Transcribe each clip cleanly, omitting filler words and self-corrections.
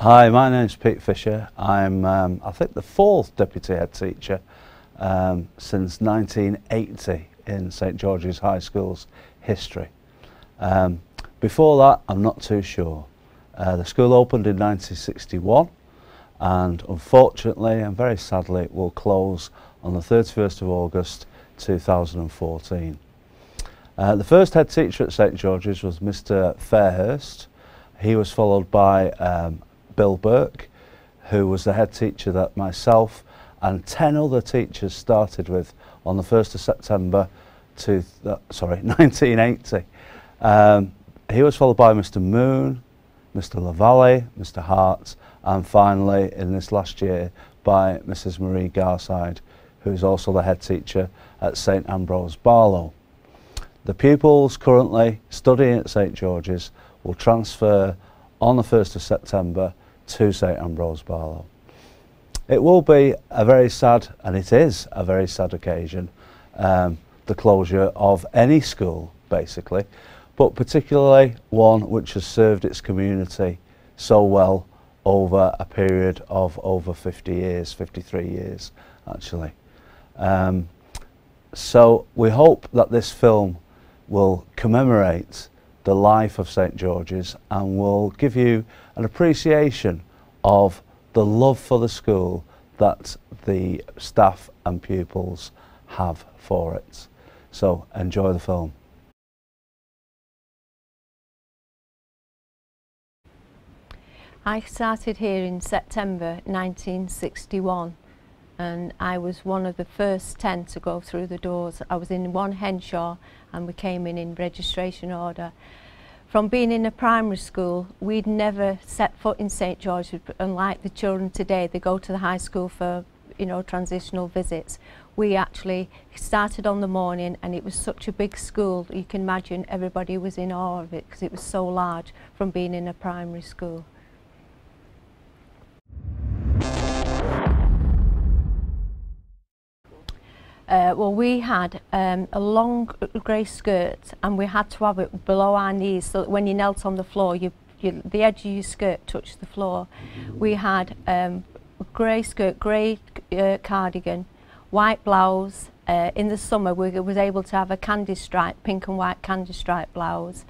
Hi, my name's Pete Fisher. I'm I think the fourth deputy head teacher since 1980 in St George's High School's history. Before that, I'm not too sure. The school opened in 1961 and unfortunately and very sadly will close on the 31st of August 2014. The first head teacher at St George's was Mr Fairhurst. He was followed by Bill Burke, who was the head teacher that myself and 10 other teachers started with on the 1st of September 1980. He was followed by Mr Moon, Mr Lavalle, Mr Hart, and finally in this last year by Mrs Marie Garside, who is also the head teacher at St Ambrose Barlow. The pupils currently studying at St George's will transfer on the 1st of September to St Ambrose Barlow. It will be a very sad, and it is a very sad occasion, the closure of any school basically, but particularly one which has served its community so well over a period of over 50 years, 53 years actually. So we hope that this film will commemorate the life of St George's and will give you an appreciation of the love for the school that the staff and pupils have for it. So enjoy the film. I started here in September 1961 and I was one of the first 10 to go through the doors. I was in 1 Henshaw and we came in registration order. From being in a primary school, we'd never set foot in St George's. Unlike the children today, they go to the high school for, you know, transitional visits. We actually started on the morning and it was such a big school, you can imagine everybody was in awe of it because it was so large from being in a primary school. Well, we had a long grey skirt and we had to have it below our knees so that when you knelt on the floor, the edge of your skirt touched the floor. We had a grey skirt, grey cardigan, white blouse. In the summer, we was able to have a candy stripe, pink and white candy stripe blouse.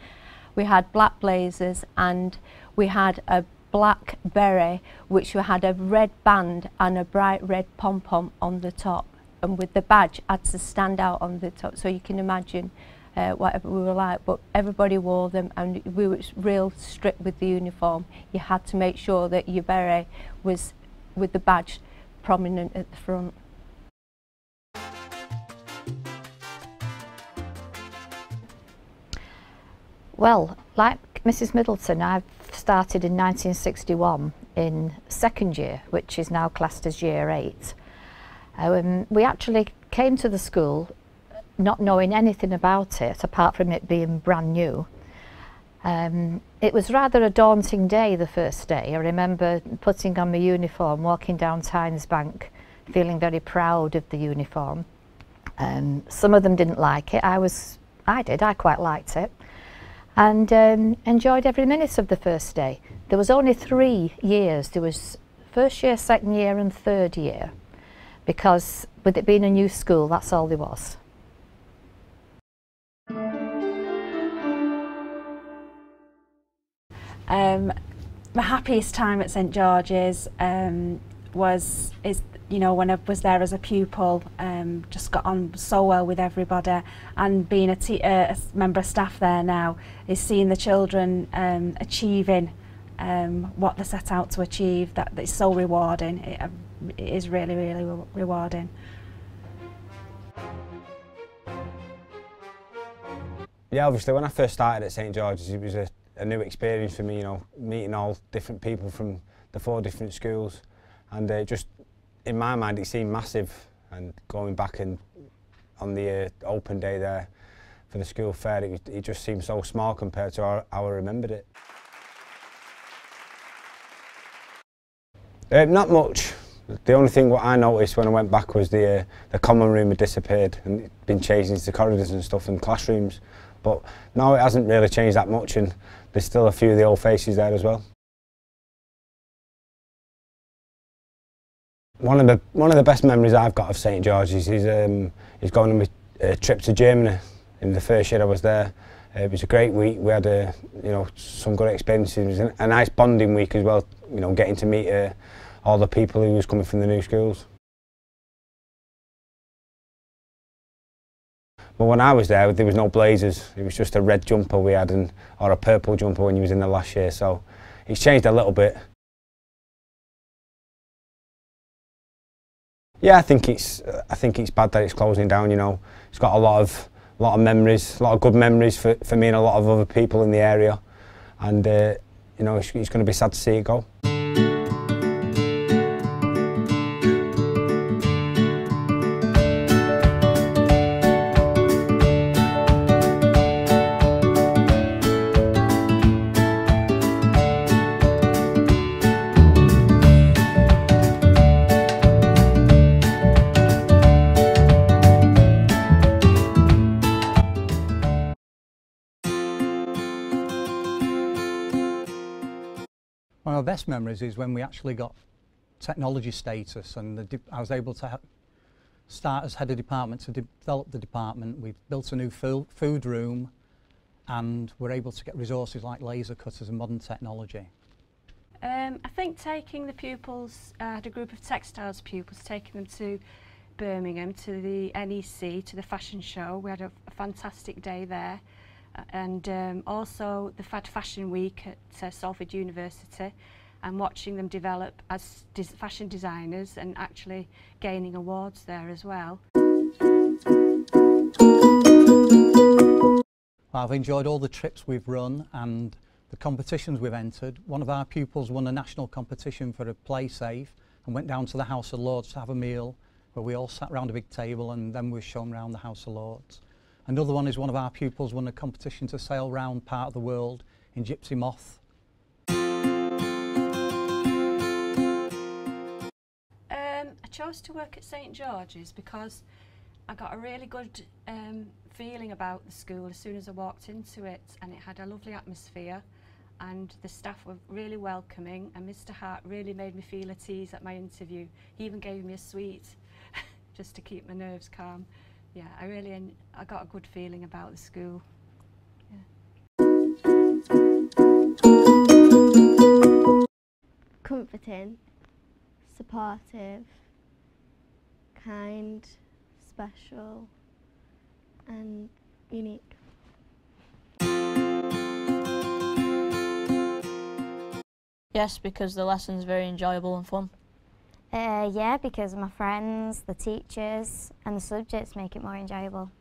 We had black blazers and we had a black beret which had a red band and a bright red pom-pom on the top. And with the badge had to stand out on the top, so you can imagine whatever we were like, but everybody wore them and we were real strict with the uniform. You had to make sure that your beret was with the badge prominent at the front. Well, like Mrs Middleton, I've started in 1961 in 2nd year, which is now classed as year 8. We actually came to the school not knowing anything about it apart from it being brand new. It was rather a daunting day, the first day. I remember putting on my uniform, walking down Tynes Bank, feeling very proud of the uniform. Some of them didn't like it. I did, I quite liked it and enjoyed every minute of the first day. There was only 3 years. There was 1st year, 2nd year and 3rd year. Because with it being a new school, that's all there was. My happiest time at St George's is you know, when I was there as a pupil, just got on so well with everybody, and being a member of staff there now is seeing the children achieving what they set out to achieve. That is so rewarding. It is really, really rewarding. Yeah, obviously when I first started at St George's it was a new experience for me, you know, meeting all different people from the 4 different schools, and just in my mind it seemed massive, and going back and on the open day there for the school fair it just seemed so small compared to how I remembered it. Not much. The only thing what I noticed when I went back was the common room had disappeared and it'd been changed into corridors and stuff and classrooms. But no, it hasn't really changed that much, and there's still a few of the old faces there as well. One of the best memories I've got of St George's is going on a trip to Germany. In the first year I was there, it was a great week. We had some good experiences. It was a nice bonding week as well. You know, getting to meet all the people who was coming from the new schools. But when I was there was no blazers. It was just a red jumper we had, or a purple jumper when you was in the last year. So it's changed a little bit. Yeah, I think it's bad that it's closing down. You know, it's got a lot of memories, a lot of good memories for me and a lot of other people in the area, and you know, it's going to be sad to see it go. One of my best memories is when we actually got technology status, and I was able to start as head of department to develop the department. We've built a new food room, and we're able to get resources like laser cutters and modern technology. I think taking the pupils, I had a group of textiles pupils, taking them to Birmingham, to the NEC, to the fashion show. We had a fantastic day there. And also the Fashion Week at Salford University, and watching them develop as fashion designers and actually gaining awards there as well. I've enjoyed all the trips we've run and the competitions we've entered. One of our pupils won a national competition for a play safe and went down to the House of Lords to have a meal, where we all sat round a big table and then we were shown round the House of Lords. Another one is one of our pupils won a competition to sail round part of the world in Gypsy Moth. I chose to work at St George's because I got a really good feeling about the school as soon as I walked into it, and it had a lovely atmosphere and the staff were really welcoming, and Mr Hart really made me feel at ease at my interview. He even gave me a sweet just to keep my nerves calm. Yeah, I got a good feeling about the school. Yeah. Comforting, supportive, kind, special, and unique. Yes, because the lesson's very enjoyable and fun. Yeah, because my friends, the teachers and the subjects make it more enjoyable.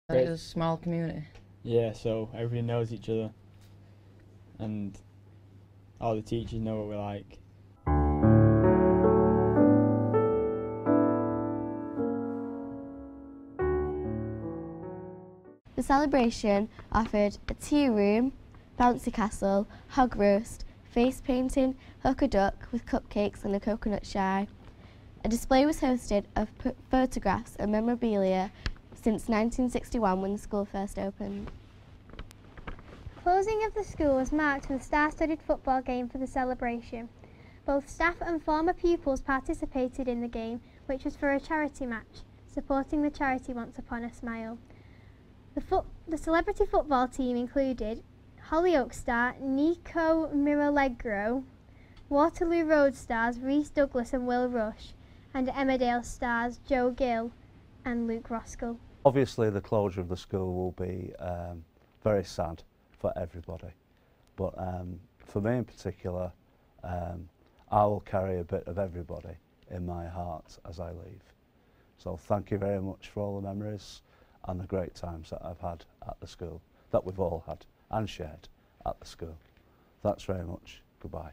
It's a small community. Yeah, so everybody knows each other and all the teachers know what we're like. The celebration offered a tea room, bouncy castle, hog roast, face painting, hook a duck with cupcakes and a coconut shy. A display was hosted of photographs and memorabilia since 1961 when the school first opened. Closing of the school was marked with a star-studded football game for the celebration. Both staff and former pupils participated in the game, which was for a charity match, supporting the charity Once Upon a Smile. The celebrity football team included Hollyoaks star Nico Miralegro, Waterloo Road stars Rhys Douglas and Will Rush, and Emmerdale stars Joe Gill and Luke Roskell. Obviously the closure of the school will be very sad for everybody, but for me in particular, I will carry a bit of everybody in my heart as I leave. So thank you very much for all the memories and the great times that I've had at the school, that we've all had and shared at the school. Thanks very much. Goodbye.